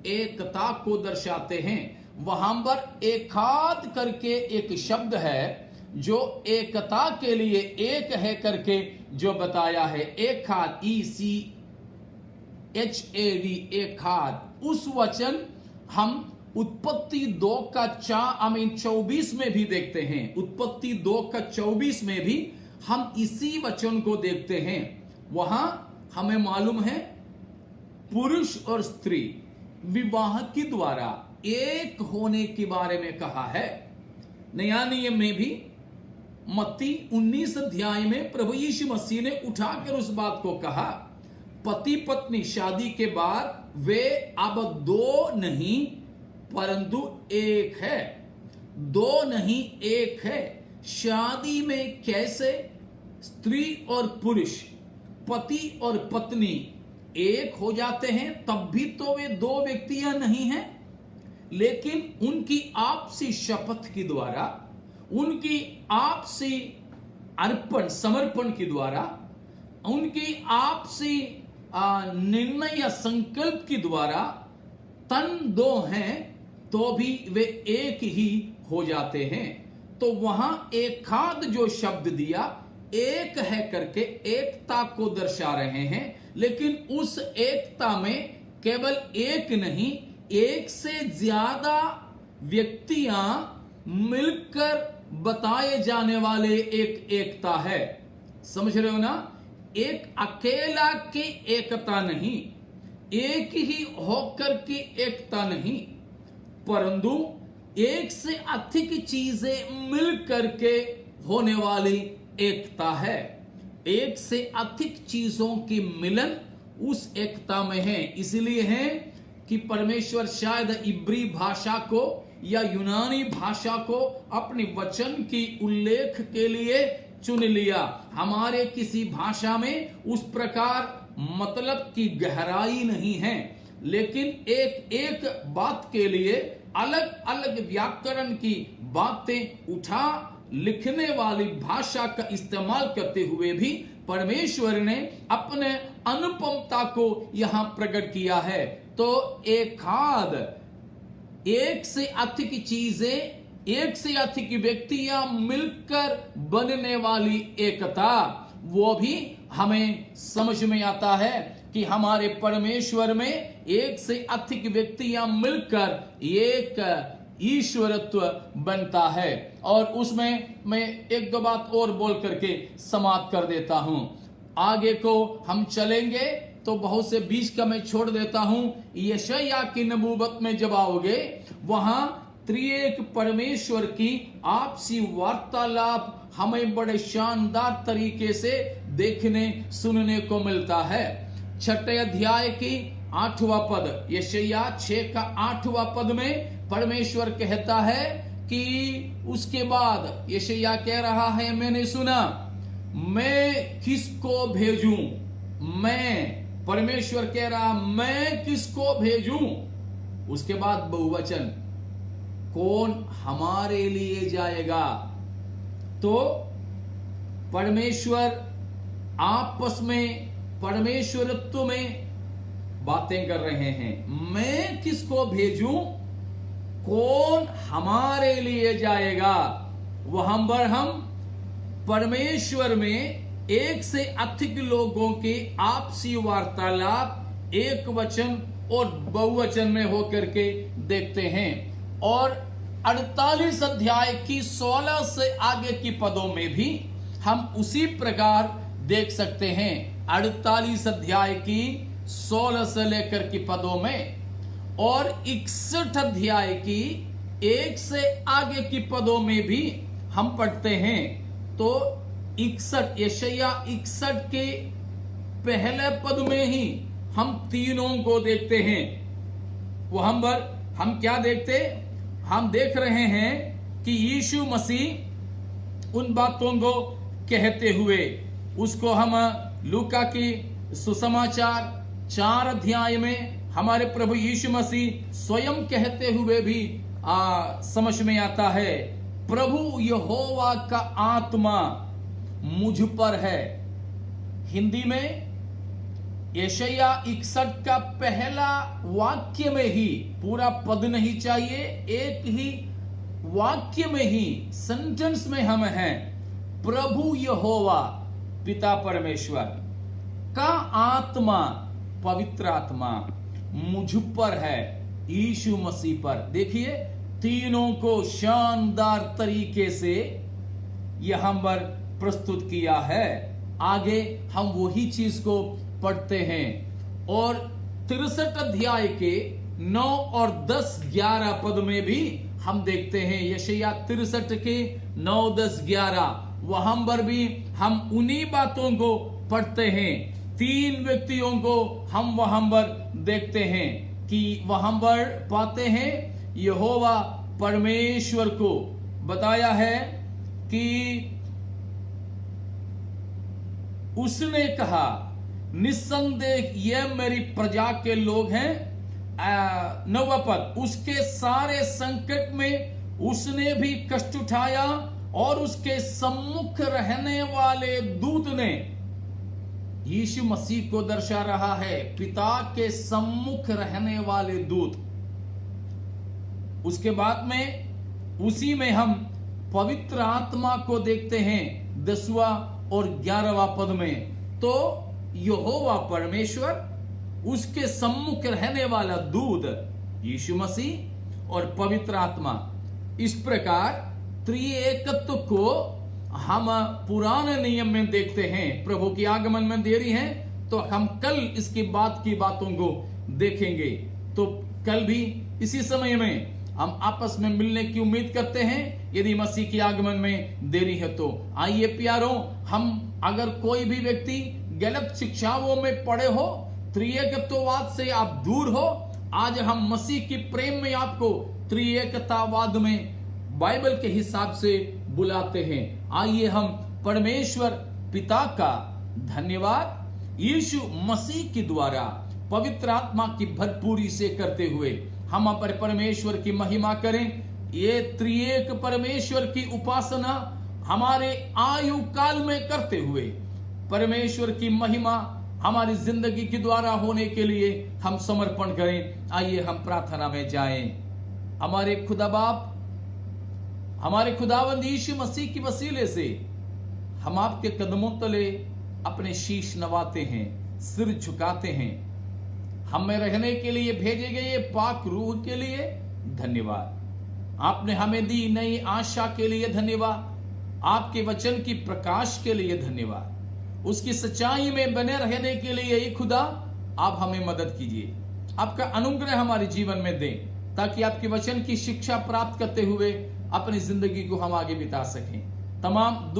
Speaker 1: एकता को दर्शाते हैं। वहां पर एकाद करके एक शब्द है जो एकता के लिए एक है करके जो बताया है, एकाद, ECHAD, एकाद। उस वचन हम उत्पत्ति 2:24 में भी देखते हैं। उत्पत्ति 2:24 में भी हम इसी वचन को देखते हैं। वहां हमें मालूम है पुरुष और स्त्री विवाह के द्वारा एक होने के बारे में कहा है। नया नियम में भी मत्ती 19 अध्याय में प्रभु यीशु मसीह ने उठाकर उस बात को कहा, पति पत्नी शादी के बाद वे अब 2 नहीं परंतु एक है। 2 नहीं एक है। शादी में कैसे स्त्री और पुरुष, पति और पत्नी एक हो जाते हैं, तब भी तो वे 2 व्यक्तियां नहीं हैं, लेकिन उनकी आपसी शपथ के द्वारा, उनकी आपसी अर्पण समर्पण के द्वारा, उनकी आपसी निर्णय या संकल्प के द्वारा तन दो हैं तो भी वे एक ही हो जाते हैं। तो वहां एकाद जो शब्द दिया, एक है करके एकता को दर्शा रहे हैं, लेकिन उस एकता में केवल एक नहीं, एक से ज्यादा व्यक्तियां मिलकर बताए जाने वाले एक एकता है। समझ रहे हो ना? एक अकेला की एकता नहीं, एक ही होकर की एकता नहीं, परंतु एक से अधिक चीजें मिल करके होने वाली एकता है। एक से अधिक चीजों की मिलन उस एकता में है। इसलिए है कि परमेश्वर शायद इब्री भाषा को या यूनानी भाषा को अपने वचन की उल्लेख के लिए चुन लिया। हमारे किसी भाषा में उस प्रकार मतलब की गहराई नहीं है, लेकिन एक एक बात के लिए अलग अलग व्याकरण की बातें उठा लिखने वाली भाषा का इस्तेमाल करते हुए भी परमेश्वर ने अपने अनुपमता को यहां प्रकट किया है। तो एकाद, एक से अधिक चीजें, एक से अधिक व्यक्तियां मिलकर बनने वाली एकता, वो भी हमें समझ में आता है कि हमारे परमेश्वर में एक से अधिक व्यक्तियां मिलकर एक ईश्वरत्व बनता है। और उसमें मैं एक दो बात और बोल करके समाप्त कर देता हूं। आगे को हम चलेंगे तो बहुत से बीच का मैं छोड़ देता हूं। यशायाह की नबूवत में जब आओगे, वहां त्रिएक परमेश्वर की आपसी वार्तालाप हमें बड़े शानदार तरीके से देखने सुनने को मिलता है। 6 अध्याय की 8वां पद, यशायाह 6 का 8वां पद में परमेश्वर कहता है कि उसके बाद यशायाह कह रहा है, मैंने सुना, मैं किसको भेजूं? मैं, परमेश्वर कह रहा, मैं किसको भेजूं? उसके बाद बहुवचन, कौन हमारे लिए जाएगा? तो परमेश्वर आपस में परमेश्वरत्व में बातें कर रहे हैं। मैं किसको भेजूं? कौन हमारे लिए जाएगा? वहां पर हम परमेश्वर में एक से अधिक लोगों के आपसी वार्तालाप एक वचन और बहुवचन में होकर के देखते हैं। और 48 अध्याय की 16 से आगे की पदों में भी हम उसी प्रकार देख सकते हैं। 48 अध्याय की 16 से लेकर की पदों में और 61 अध्याय की 1 से आगे की पदों में भी हम पढ़ते हैं। तो 61, यशायाह 61 के पहले पद में ही हम तीनों को देखते हैं। वहां पर हम क्या देखते? हम देख रहे हैं कि यीशु मसीह उन बातों को कहते हुए, उसको हम लूका की सुसमाचार 4 अध्याय में हमारे प्रभु यीशु मसीह स्वयं कहते हुए भी समझ में आता है, प्रभु यहोवा का आत्मा मुझ पर है। हिंदी में यशायाह 61 का पहला वाक्य में ही, पूरा पद नहीं चाहिए, एक ही वाक्य में ही, सेंटेंस में हम हैं, प्रभु यहोवा पिता परमेश्वर का आत्मा, पवित्र आत्मा मुझ पर है, यीशु मसीह पर। देखिए, तीनों को शानदार तरीके से यहां पर प्रस्तुत किया है। आगे हम वही चीज को पढ़ते हैं और 63 अध्याय के 9 और 10, 11 पद में भी हम देखते हैं। यशायाह 63 के 9, 10, 11 वहां पर भी हम उन्हीं बातों को पढ़ते हैं। 3 व्यक्तियों को हम वहां पर देखते हैं कि वहां पर पाते हैं यहोवा परमेश्वर को बताया है कि उसने कहा, निस्संदेह ये मेरी प्रजा के लोग हैं। 9वां पद, उसके सारे संकट में उसने भी कष्ट उठाया और उसके सम्मुख रहने वाले दूत ने, यीशु मसीह को दर्शा रहा है, पिता के सम्मुख रहने वाले दूत। उसके बाद में उसी में हम पवित्र आत्मा को देखते हैं 10वां और 11वां पद में। तो यहोवा परमेश्वर, उसके सम्मुख रहने वाला दूत यीशु मसीह और पवित्र आत्मा, इस प्रकार त्रिएकत्व को हम पुराने नियम में देखते हैं। प्रभु की आगमन में देरी है तो हम कल इसकी बातों को देखेंगे। तो कल भी इसी समय में हम आपस में मिलने की उम्मीद करते हैं, यदि मसीह की आगमन में देरी है तो। आइए प्यारों, हम अगर कोई भी व्यक्ति गलत शिक्षाओं में पड़े हो, त्रिएकत्ववाद से आप दूर हो, आज हम मसीह की प्रेम में आपको त्रिएकतावाद में बाइबल के हिसाब से बुलाते हैं। आइए हम परमेश्वर पिता का धन्यवाद यीशु मसीह के द्वारा पवित्र आत्मा की भरपूरी से करते हुए हम अपने परमेश्वर की महिमा करें। ये त्रिएक परमेश्वर की उपासना हमारे आयु काल में करते हुए परमेश्वर की महिमा हमारी जिंदगी के द्वारा होने के लिए हम समर्पण करें। आइए हम प्रार्थना में जाएं। हमारे खुदा बाप, हमारे खुदावंद यीशु मसीह की वसीले से हम आपके कदमों तले अपने शीश नवाते हैं, सिर झुकाते हैं। हमें रहने के लिए भेजे गए पाक रूह के लिए धन्यवाद। आपने हमें दी नई आशा के लिए धन्यवाद। आपके वचन की प्रकाश के लिए धन्यवाद। उसकी सच्चाई में बने रहने के लिए खुदा आप हमें मदद कीजिए। आपका अनुग्रह हमारे जीवन में दें ताकि आपके वचन की शिक्षा प्राप्त करते हुए अपनी जिंदगी को हम आगे बिता सकें। तमाम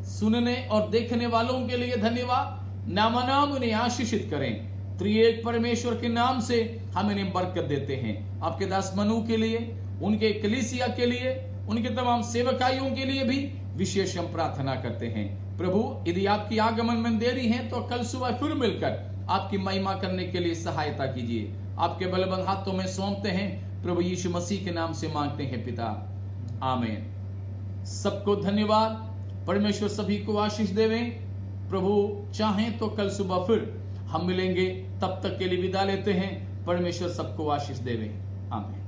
Speaker 1: सुनने और देखने वालों के लिए धन्यवाद। नामानाम उन्हें आशीषित करें। त्रिएक परमेश्वर के नाम से हम इन्हें बरकत देते हैं। आपके दास मनु के लिए, उनके कलीसिया के लिए, उनके तमाम सेवकाइयों के लिए भी विशेष हम प्रार्थना करते हैं। प्रभु, यदि आपकी आगमन में देरी है तो कल सुबह फिर मिलकर आपकी महिमा करने के लिए सहायता कीजिए। आपके बलबंद हाथों में सौंपते हैं। प्रभु यीशु मसीह के नाम से मांगते हैं पिता, आमीन। सबको धन्यवाद। परमेश्वर सभी को आशीष देवे। प्रभु चाहें तो कल सुबह फिर हम मिलेंगे। तब तक के लिए विदा लेते हैं। परमेश्वर सबको आशीष देवे। आमीन।